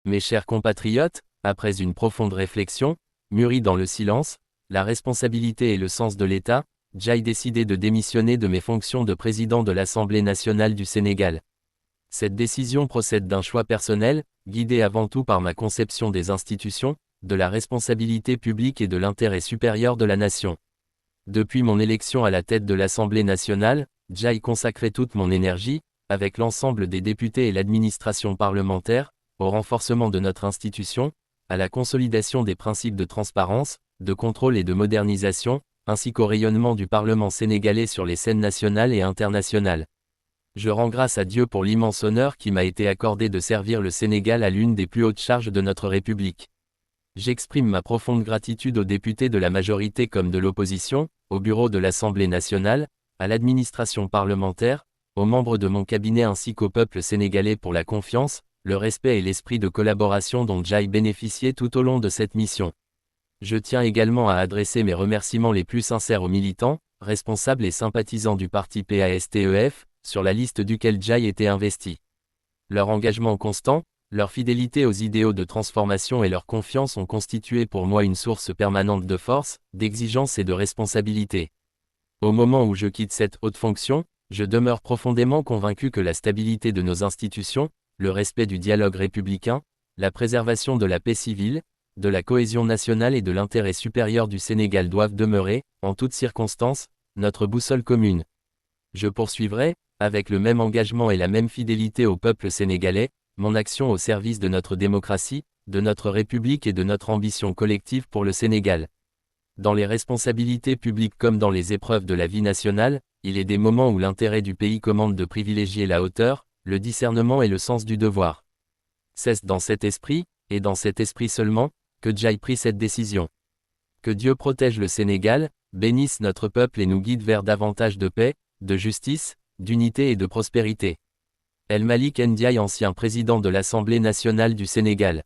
Mes chers compatriotes, après une profonde réflexion, mûrie dans le silence, la responsabilité et le sens de l'État, j'ai décidé de démissionner de mes fonctions de président de l'Assemblée nationale du Sénégal. Cette décision procède d'un choix personnel, guidé avant tout par ma conception des institutions, de la responsabilité publique et de l'intérêt supérieur de la nation. Depuis mon élection à la tête de l'Assemblée nationale, j'ai consacré toute mon énergie, avec l'ensemble des députés et l'administration parlementaire, au renforcement de notre institution, à la consolidation des principes de transparence, de contrôle et de modernisation, ainsi qu'au rayonnement du Parlement sénégalais sur les scènes nationales et internationales. Je rends grâce à Dieu pour l'immense honneur qui m'a été accordé de servir le Sénégal à l'une des plus hautes charges de notre République. J'exprime ma profonde gratitude aux députés de la majorité comme de l'opposition, au bureau de l'Assemblée nationale, à l'administration parlementaire, aux membres de mon cabinet ainsi qu'au peuple sénégalais pour la confiance, le respect et l'esprit de collaboration dont j'ai bénéficié tout au long de cette mission. Je tiens également à adresser mes remerciements les plus sincères aux militants, responsables et sympathisants du parti PASTEF, sur la liste duquel j'ai été investi. Leur engagement constant, leur fidélité aux idéaux de transformation et leur confiance ont constitué pour moi une source permanente de force, d'exigence et de responsabilité. Au moment où je quitte cette haute fonction, je demeure profondément convaincu que la stabilité de nos institutions, le respect du dialogue républicain, la préservation de la paix civile, de la cohésion nationale et de l'intérêt supérieur du Sénégal doivent demeurer, en toutes circonstances, notre boussole commune. Je poursuivrai, avec le même engagement et la même fidélité au peuple sénégalais, mon action au service de notre démocratie, de notre République et de notre ambition collective pour le Sénégal. Dans les responsabilités publiques comme dans les épreuves de la vie nationale, il est des moments où l'intérêt du pays commande de privilégier la hauteur, le discernement et le sens du devoir. C'est dans cet esprit, et dans cet esprit seulement, que j'ai pris cette décision. Que Dieu protège le Sénégal, bénisse notre peuple et nous guide vers davantage de paix, de justice, d'unité et de prospérité. El Malick Ndiaye, ancien président de l'Assemblée nationale du Sénégal.